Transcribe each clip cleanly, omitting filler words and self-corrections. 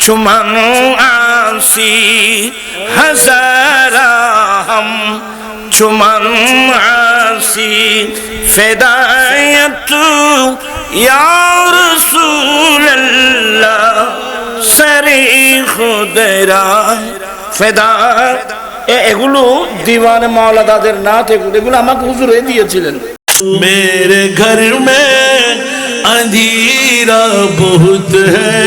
چمن آسی ہزارہ ہم چمن آسی فدایت یا رسول اللہ سری خودرا ফেদা এগুলো দিওয়ান মাওলা দাদের নাত এগুলো আমাকে হুজুর দিয়েছিলেন। मेरे घर में अंधेरा बहुत है,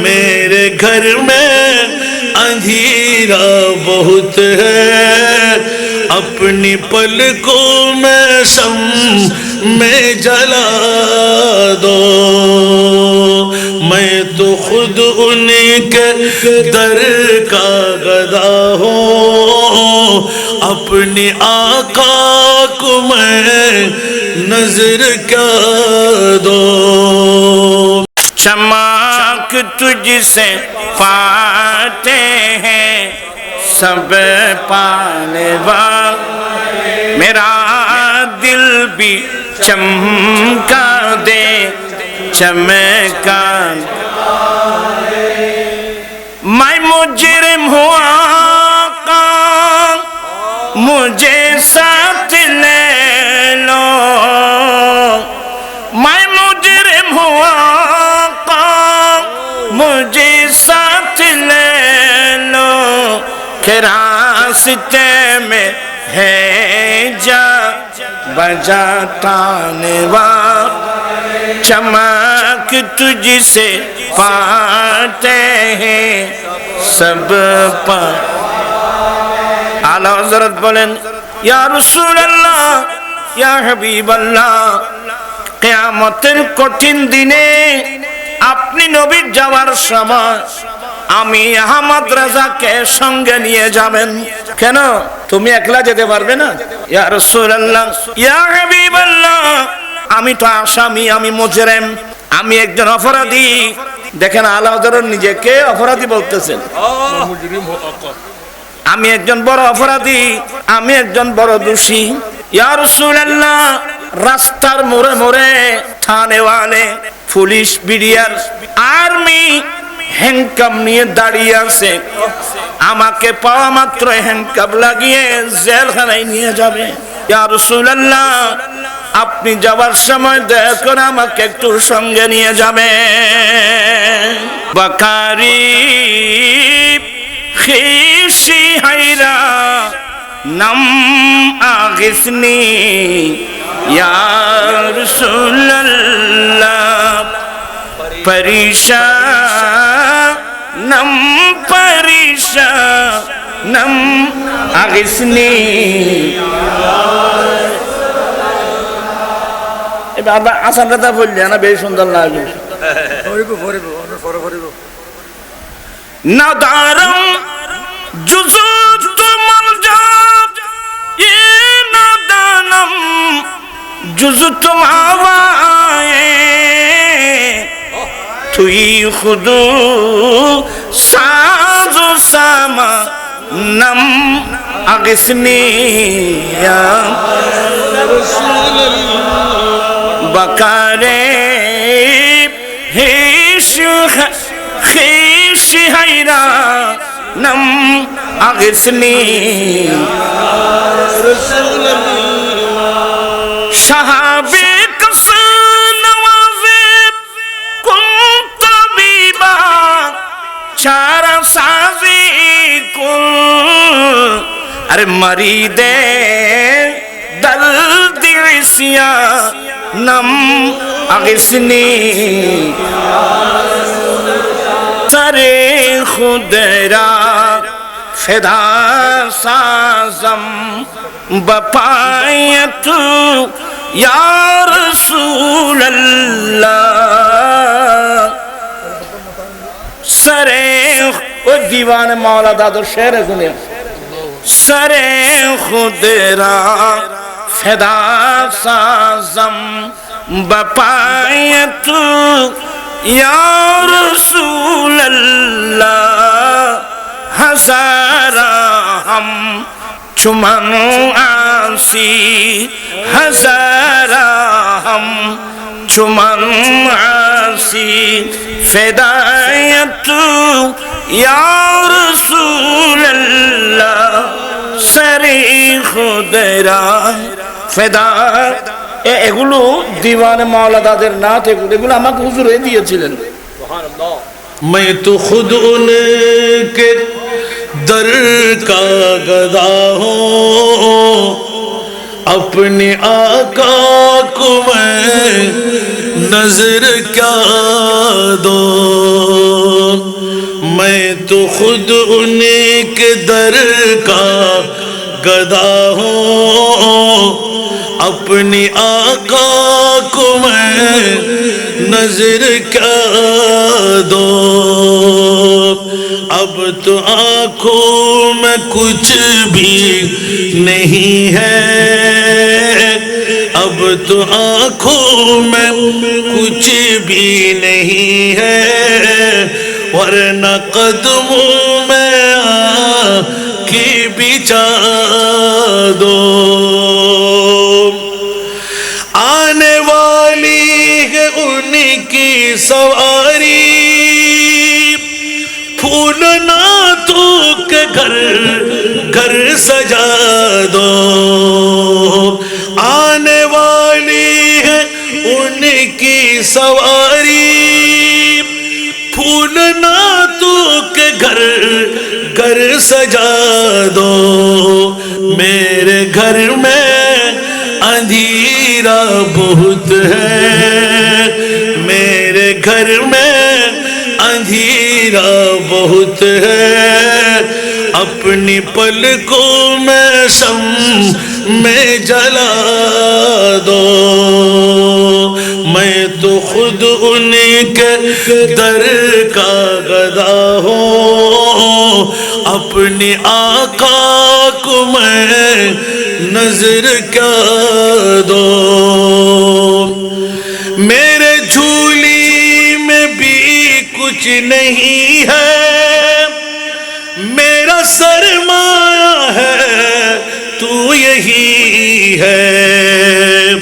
मेरे घर में अंधेरा बहुत है, अपनी पलकों में शम में जला दो, मैं तो खुद उन्हीं के दर का गदा हूँ, अपनी आका को मैं नजर क्या दो। चमक तुझसे पाते हैं सब पाने वाले, मेरा दिल भी चमका दे चमका। मैं मुजरिम हुआ का मुझे साथ ले लो, मैं मुजरिम हुआ का मुझे साथ ले लो, कि रास्ते में है जा बजाने वाले, चमक तुझसे पाते हैं सब पर। आला हज़रत बोलेন ইয়া রাসূলুল্লাহ ইয়া হাবিবাল্লাহ, কিয়ামতের কঠিন দিনে আপনি নবীর যাওয়ার সময় আমি আহমদ রাজাকে সঙ্গে নিয়ে যাবেন। কেন তুমি একলা যেতে পারবে না? ইয়া রাসূলুল্লাহ ইয়া হাবিবাল্লাহ, আমি তো আসামি, আমি মুজরিম, আমি একজন অপরাধী। দেখেন আলা হযরত নিজেকে অপরাধী বলতেছেন। আমি একজন বড় অপরাধী, আমি একজন বড় দোষী। ইয়া রাসূলুল্লাহ, রাস্তার মোড়ে মোড়ে থানেওয়ালে পুলিশ বিডিআর আর্মি হ্যান্ডকাপ নিয়ে দাঁড়িয়ে আছে, আমাকে পাওয়া মাত্র হ্যান্ডকাপ লাগিয়ে জেলখানায় নিয়ে যাবে। ইয়া রাসূলুল্লাহ, আপনি যাওয়ার সময় দয়া করে আমাকে একটু সঙ্গে নিয়ে যাবেন। বাকারি খিশি হায়রা নাম আগিসনি ইয়া রাসূলুল্লাহ, পরিশানম পরিশানম আগিসনি। বাবা আসান কথা বললে না, বেশ সুন্দর লাগে। নাদারম জুজুত মালজাত এ নাদানম জুজুত মাওয়ায়ে, তুই খুদু সাজু সামা নম আগিসনি ইয়া বাকারে খিশি হায়রা নাম আগিসনি সাহাবে কস নওয়াজে কুন তবিবা চারা সাজি কুন, আরে মরিদে দর্দ ইসিয়া নম আগিসনি سرے خودرا فدا سازم بپایت یا رسول اللہ، سرے وہ دیوان مولا دادر شعر سنے، سرے خودرا فدا سازم بپایت یا رسول اللہ، ہزارہ ہم چمن آسی ہزارہ ہم چمن नासी फिदायतु या रसूल अल्लाह सरी खुदरा ফেদা এগুলো দিওয়ানে মাওলাদাদের নাত এগুলো আমাকে হুজুরে দিয়েছিলেন সুবহানাল্লাহ मैं तो खुद उनके दर का गदा हूँ अपने आका को मैं नजर क्या दो मैं तो खुद उनके दर का गदा हूँ अपने आका को मैं नजर क्या दो अब तो आंखों में कुछ भी नहीं है अब तो आंखों में कुछ भी नहीं है वरना कदमों में आके बिछा दो आने वाली है उनकी सवारी फूल नातों के घर घर सजा दो आने वाली है उनकी सवारी फूल नातों के घर घर सजा दो मेरे घर में अंधेरा बहुत है मेरे घर में अंधेरा बहुत है अपनी पलकों में शम में जला दो मैं तो खुद उनके दर का गदा हूँ अपने आका को मैं नजर क्या दो मेरे झूली में भी कुछ नहीं है मेरा सरमाया है तू यही है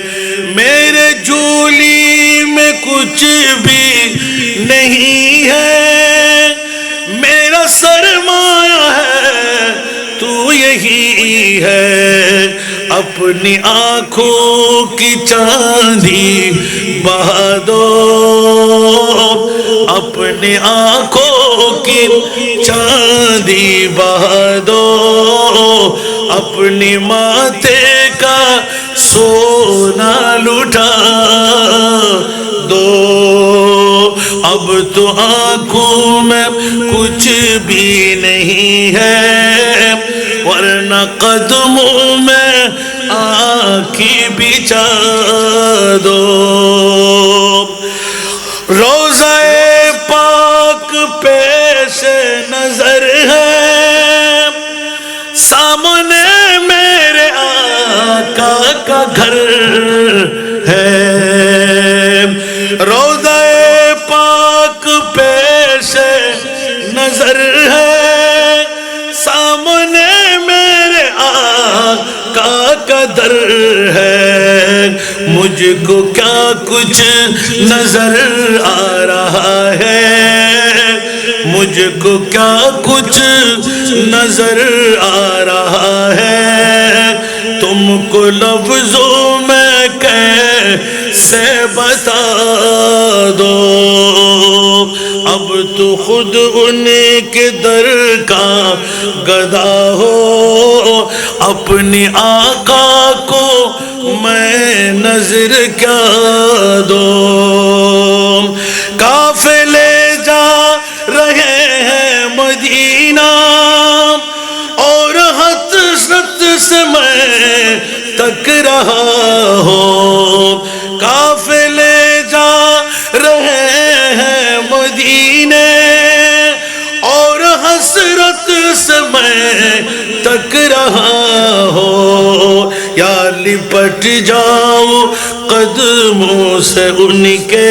मेरे झूली में कुछ भी नहीं है मेरा सरमाया है तू यही है अपनी आंखों की चांदी बहा दो अपनी आंखों की चांदी बहा दो अपनी माथे का सोना लुटा दो अब तो आंखों में कुछ भी नहीं है वरना कदमों में आँखी बिछा दो रोज़ाए पाक पेश नजर है सामने मेरे आका का घर है रोज़ाए पाक पेश नजर है सामने मेरे आका का दर है मुझको क्या कुछ नजर आ रहा है मुझको क्या कुछ नजर आ रहा है तुमको लफ्जों में कैसे बता दो अब तो खुद उनके दर का गदा हो अपने आका को मैं नजर क्या दो काफिले जा रहे हैं मदीना और हसरत से मैं तक रहा हो काफिले जा रहे हैं मदीने और हसरत से मैं तक रहा हो या लिपट जाओ कदमों से उनके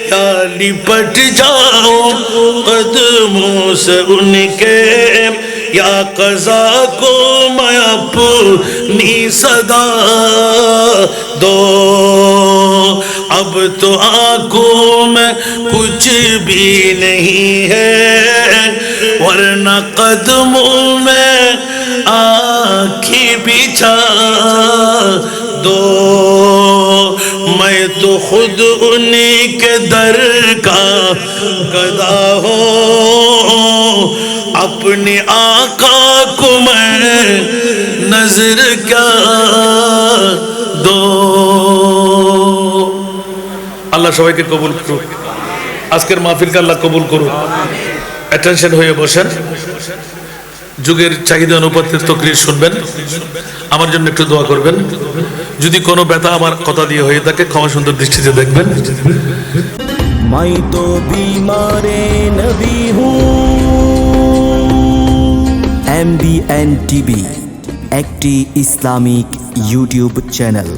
या लिपट जाओ कदमों से उनके या कज़ा को मैं अपनी सदा दो अब तो आंखों में कुछ भी नहीं है वरना कदमों में आँखें बिछा दो मैं तो खुद उन्हीं के दर का गदा हूँ अपने आका को मैं नजर क्या दो আল্লাহ সবাইকে কবুল করুক আজকের মাহফিলকে আল্লাহ কবুল করুক অ্যাটেনশন হয়ে বসেন যুগের চাহিদা অনুপাতে তাকরীর শুনবেন আমার জন্য একটু দোয়া করবেন যদি কোনো ব্যথা আমার কথা দিয়ে হয়ে থাকে ক্ষমা সুন্দর দৃষ্টিতে দেখবেন मैं तो बीमारे नबी हूँ MBN TV একটি ইসলামিক ইউটিউব চ্যানেল।